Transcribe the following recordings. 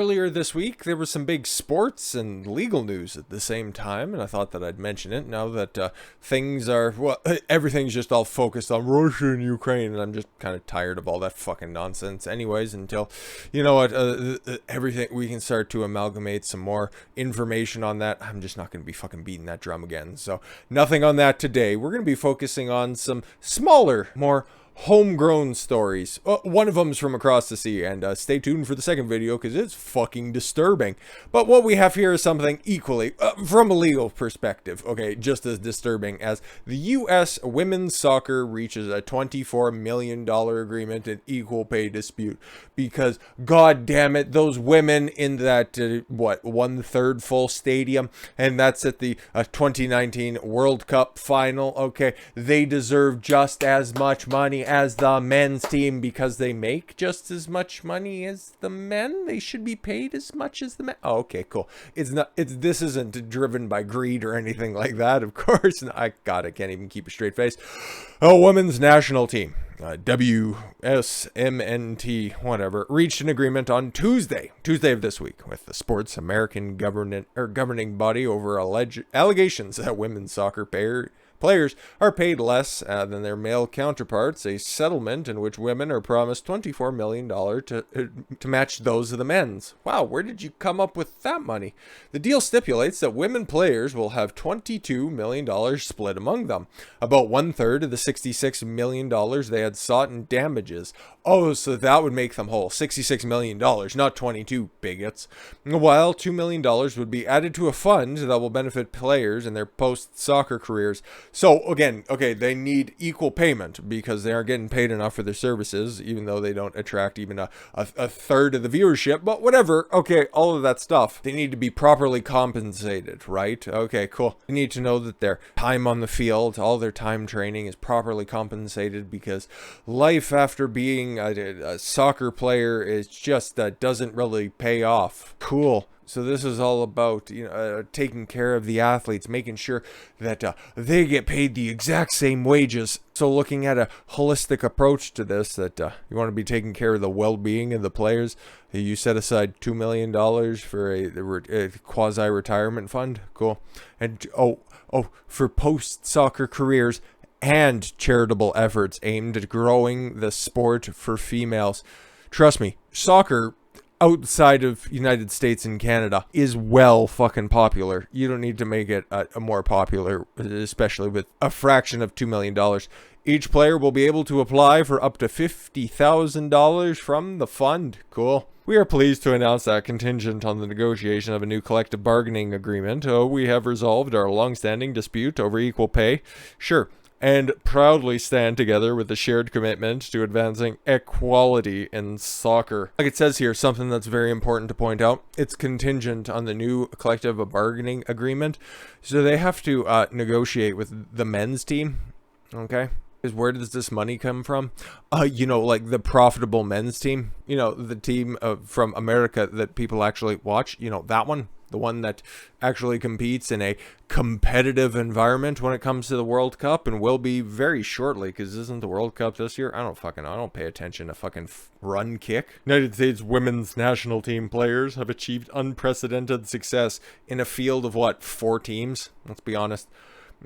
Earlier this week, there was some big sports and legal news at the same time, and I thought that I'd mention it now that things are, well, everything's just all focused on Russia and Ukraine, and I'm just kind of tired of all that fucking nonsense anyways, until, you know what, everything, we can start to amalgamate some more information on that. I'm just not going to be fucking beating that drum again, so nothing on that today. We're going to be focusing on some smaller, more homegrown stories. One of them's from across the sea, and stay tuned for the second video because it's fucking disturbing. But what we have here is something equally, from a legal perspective, okay, just as disturbing as the U.S. women's soccer reaches a $24 million agreement in equal pay dispute because, god damn it, those women in that, what, 1/3 full stadium, and that's at the 2019 World Cup final, okay, they deserve just as much money as the men's team because they make just as much money as the men. They should be paid as much as the men. Oh, okay, cool. This isn't driven by greed or anything like that, of course. I can't even keep a straight face. A women's national team, USWNT, whatever, reached an agreement on Tuesday of this week with the sport's American governing body over allegations that women's soccer players are paid less than their male counterparts, a settlement in which women are promised $24 million to match those of the men's. Wow, where did you come up with that money? The deal stipulates that women players will have $22 million split among them, about 1/3 of the $66 million they had sought in damages. Oh, so that would make them whole. $66 million, not 22, bigots. While $2 million would be added to a fund that will benefit players in their post-soccer careers. So, again, okay, they need equal payment because they aren't getting paid enough for their services, even though they don't attract even a third of the viewership. But whatever, okay, all of that stuff. They need to be properly compensated, right? Okay, cool. They need to know that their time on the field, all their time training is properly compensated because life after being a soccer player is just doesn't really pay off. Cool. So this is all about, taking care of the athletes, making sure that they get paid the exact same wages. So looking at a holistic approach to this, that you want to be taking care of the well-being of the players, you set aside $2 million for a quasi-retirement fund. Cool. And for post-soccer careers and charitable efforts aimed at growing the sport for females. Trust me, soccer outside of United States and Canada is well fucking popular. You don't need to make it a more popular, especially with a fraction of $2 million. Each player will be able to apply for up to $50,000 from the fund. Cool. We are pleased to announce that contingent on the negotiation of a new collective bargaining agreement, we have resolved our long-standing dispute over equal pay. Sure. And proudly stand together with a shared commitment to advancing equality in soccer. Like it says here, something that's very important to point out, it's contingent on the new collective bargaining agreement. So they have to negotiate with the men's team, okay? Because where does this money come from? Like the profitable men's team, the team from America that people actually watch, that one. The one that actually competes in a competitive environment when it comes to the World Cup and will be very shortly, because isn't the World Cup this year? I don't pay attention to fucking run kick. United States women's national team players have achieved unprecedented success in a field of, 4 teams? Let's be honest.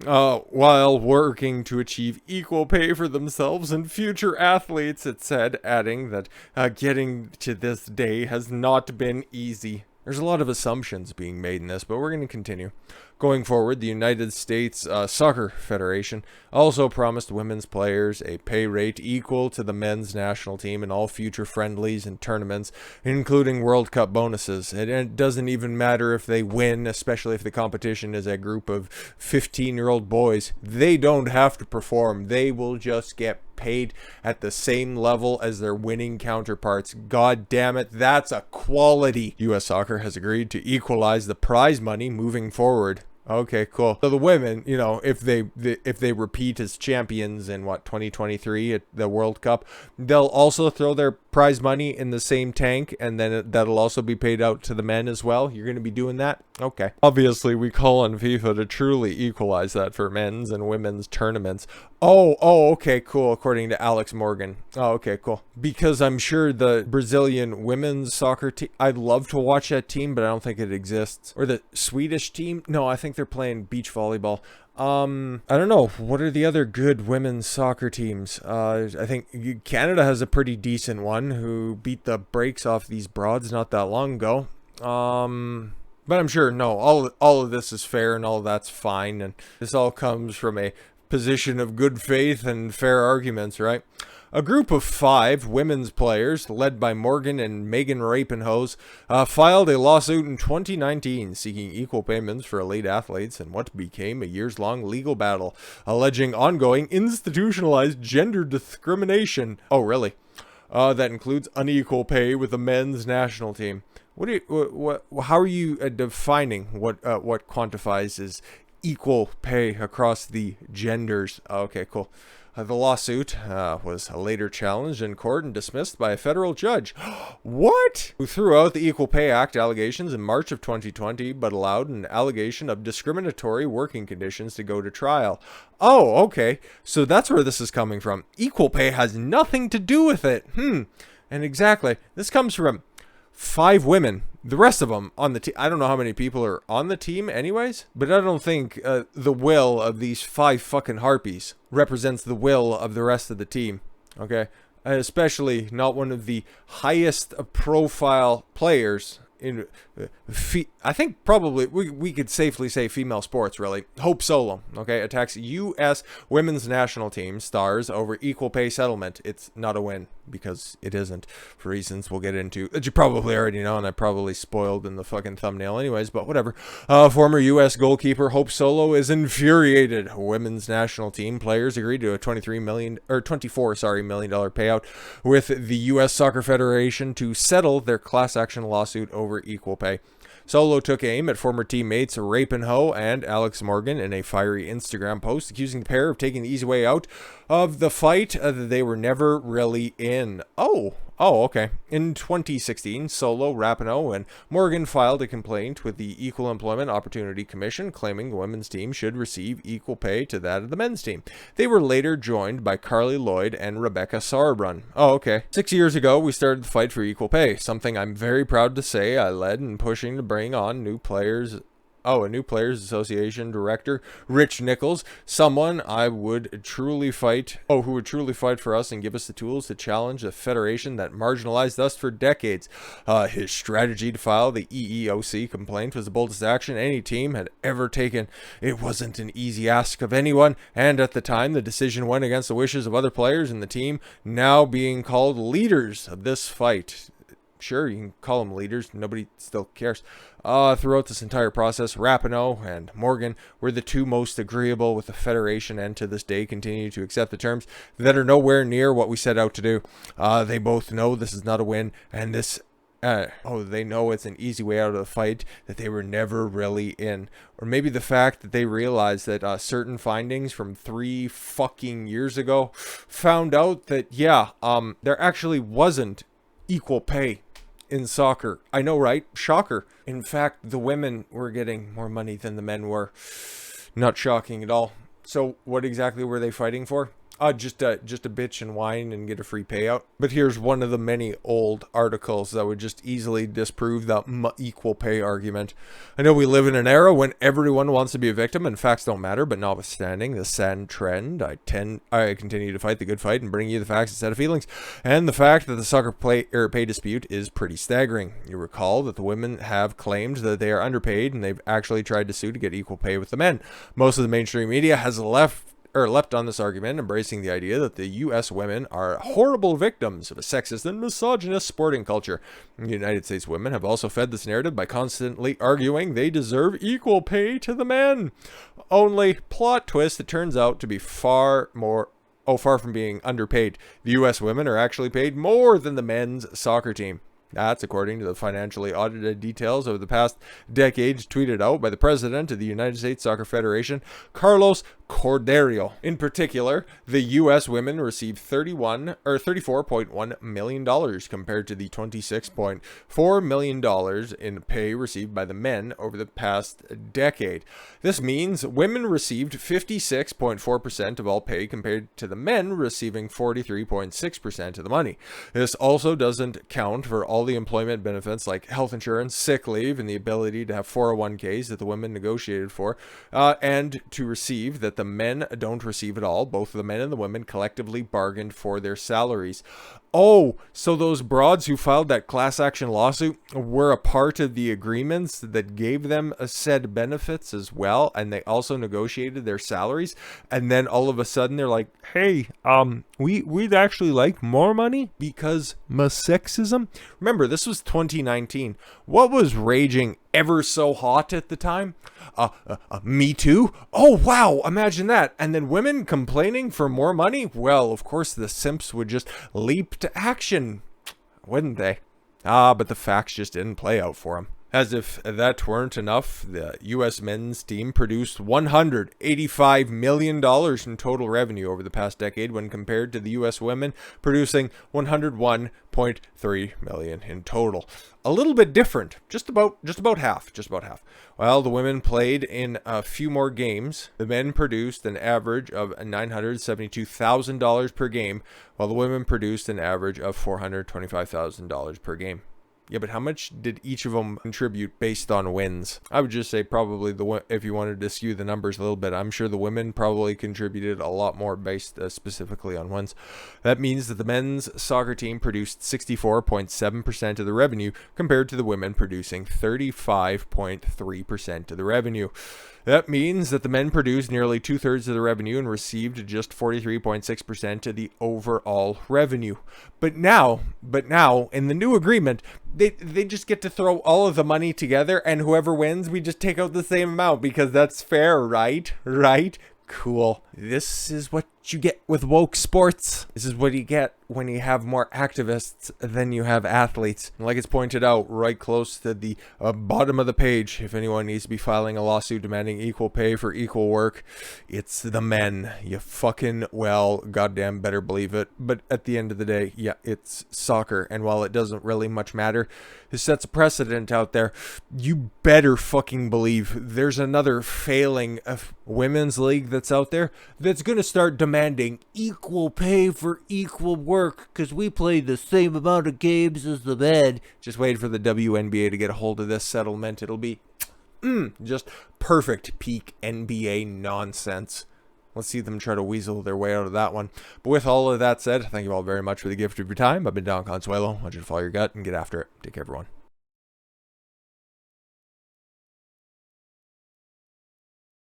While working to achieve equal pay for themselves and future athletes, it said, adding that getting to this day has not been easy. There's a lot of assumptions being made in this, but we're going to continue. Going forward, the United States Soccer Federation also promised women's players a pay rate equal to the men's national team in all future friendlies and tournaments, including World Cup bonuses. It doesn't even matter if they win, especially if the competition is a group of 15-year-old boys. They don't have to perform. They will just get paid at the same level as their winning counterparts. God damn it, that's equality. U.S. Soccer has agreed to equalize the prize money moving forward. Okay, cool. So the women, if they repeat as champions in 2023 at the World Cup, they'll also throw their prize money in the same tank, and then that'll also be paid out to the men as well. You're going to be doing that? Okay. Obviously, we call on FIFA to truly equalize that for men's and women's tournaments. Oh, okay, cool, according to Alex Morgan. Oh, okay, cool. Because I'm sure the Brazilian women's soccer team, I'd love to watch that team, but I don't think it exists. Or the Swedish team? No, I think they're playing beach volleyball. I don't know. What are the other good women's soccer teams? I think Canada has a pretty decent one who beat the brakes off these broads not that long ago. But I'm sure, no, all of this is fair and all of that's fine. And this all comes from a position of good faith and fair arguments, right? A group of 5 women's players, led by Morgan and Megan Rapinoe, filed a lawsuit in 2019 seeking equal payments for elite athletes in what became a years-long legal battle, alleging ongoing institutionalized gender discrimination. Oh, really? That includes unequal pay with the men's national team. How are you defining what quantifies as equal pay across the genders? Okay, cool. The lawsuit was later challenged in court and dismissed by a federal judge. What? Who threw out the Equal Pay Act allegations in March of 2020, but allowed an allegation of discriminatory working conditions to go to trial. Oh, okay. So that's where this is coming from. Equal pay has nothing to do with it. And exactly. This comes from 5 women. The rest of them on the team, I don't know how many people are on the team anyways, but I don't think the will of these 5 fucking harpies represents the will of the rest of the team, okay? Especially not one of the highest profile players in, I think probably, we could safely say female sports, really. Hope Solo, okay, attacks U.S. women's national team stars over equal pay settlement. It's not a win, because it isn't, for reasons we'll get into, that you probably already know, and I probably spoiled in the fucking thumbnail anyways, but whatever. Former U.S. goalkeeper Hope Solo is infuriated. Women's national team players agreed to a $24 million payout with the U.S. Soccer Federation to settle their class action lawsuit over equal pay. Solo took aim at former teammates Rapinoe and Alex Morgan in a fiery Instagram post, accusing the pair of taking the easy way out of the fight that they were never really in. Oh, okay. In 2016, Solo, Rapinoe, and Morgan filed a complaint with the Equal Employment Opportunity Commission, claiming the women's team should receive equal pay to that of the men's team. They were later joined by Carly Lloyd and Rebecca Sauerbrunn. Oh, okay. 6 years ago, we started the fight for equal pay, something I'm very proud to say I led in pushing to bring on new players. A new Players Association director, Rich Nichols, someone I would truly fight, who would truly fight for us and give us the tools to challenge the federation that marginalized us for decades. His strategy to file the EEOC complaint was the boldest action any team had ever taken. It wasn't an easy ask of anyone, and at the time, the decision went against the wishes of other players in the team, now being called leaders of this fight. Sure, you can call them leaders. Nobody still cares. Throughout this entire process, Rapinoe and Morgan were the 2 most agreeable with the Federation, and to this day continue to accept the terms that are nowhere near what we set out to do. They both know this is not a win, and they know it's an easy way out of the fight that they were never really in. Or maybe the fact that they realized that certain findings from 3 fucking years ago found out that, there actually wasn't equal pay in soccer. I know, right? Shocker. In fact, the women were getting more money than the men were. Not shocking at all. So what exactly were they fighting for? Just a bitch and whine and get a free payout. But here's one of the many old articles that would just easily disprove the equal pay argument. I know we live in an era when everyone wants to be a victim and facts don't matter, but notwithstanding the sad trend, I continue to fight the good fight and bring you the facts instead of feelings. And the fact that the soccer pay dispute is pretty staggering. You recall that the women have claimed that they are underpaid, and they've actually tried to sue to get equal pay with the men. Most of the mainstream media has leapt on this argument, embracing the idea that the U.S. women are horrible victims of a sexist and misogynist sporting culture. The United States women have also fed this narrative by constantly arguing they deserve equal pay to the men. Only, plot twist, it turns out to be far from being underpaid. The U.S. women are actually paid more than the men's soccer team. That's according to the financially audited details over the past decades tweeted out by the president of the United States Soccer Federation, Carlos Cordeiro. In particular, the U.S. women received $34.1 million compared to the $26.4 million in pay received by the men over the past decade. This means women received 56.4% of all pay compared to the men receiving 43.6% of the money. This also doesn't count for all the employment benefits like health insurance, sick leave, and the ability to have 401ks that the women negotiated for, and to receive that the men don't receive at all. Both the men and the women collectively bargained for their salaries. Oh, so those broads who filed that class action lawsuit were a part of the agreements that gave them said benefits as well, and they also negotiated their salaries, and then all of a sudden they're like, hey, we'd actually like more money because sexism. Remember, this was 2019. What was raging ever so hot at the time? Me Too? Oh, wow, imagine that. And then women complaining for more money? Well, of course, the simps would just leap to action, wouldn't they? But the facts just didn't play out for them. As if that weren't enough, the U.S. men's team produced $185 million in total revenue over the past decade when compared to the U.S. women producing $101.3 million in total. A little bit different, just about half. Well, the women played in a few more games. The men produced an average of $972,000 per game, while the women produced an average of $425,000 per game. Yeah, but how much did each of them contribute based on wins? I would just say probably if you wanted to skew the numbers a little bit, I'm sure the women probably contributed a lot more based specifically on wins. That means that the men's soccer team produced 64.7% of the revenue compared to the women producing 35.3% of the revenue. That means that the men produced nearly 2/3 of the revenue and received just 43.6% of the overall revenue. But now, in the new agreement, they just get to throw all of the money together, and whoever wins, we just take out the same amount because that's fair, right? Right? Cool. This is what you get with woke sports. This is what you get when you have more activists than you have athletes. And like it's pointed out right close to the bottom of the page, if anyone needs to be filing a lawsuit demanding equal pay for equal work, it's the men. You fucking well goddamn better believe it. But at the end of the day, yeah, it's soccer. And while it doesn't really much matter, it sets a precedent out there. You better fucking believe there's another failing of women's league that's out there that's going to start demanding equal pay for equal work because we play the same amount of games as the men. Just wait for the WNBA to get a hold of this settlement. It'll be just perfect peak NBA nonsense. Let's see them try to weasel their way out of that one. But with all of that said, thank you all very much for the gift of your time. I've been Don Consuelo. I want you to follow your gut and get after it. Take care, everyone.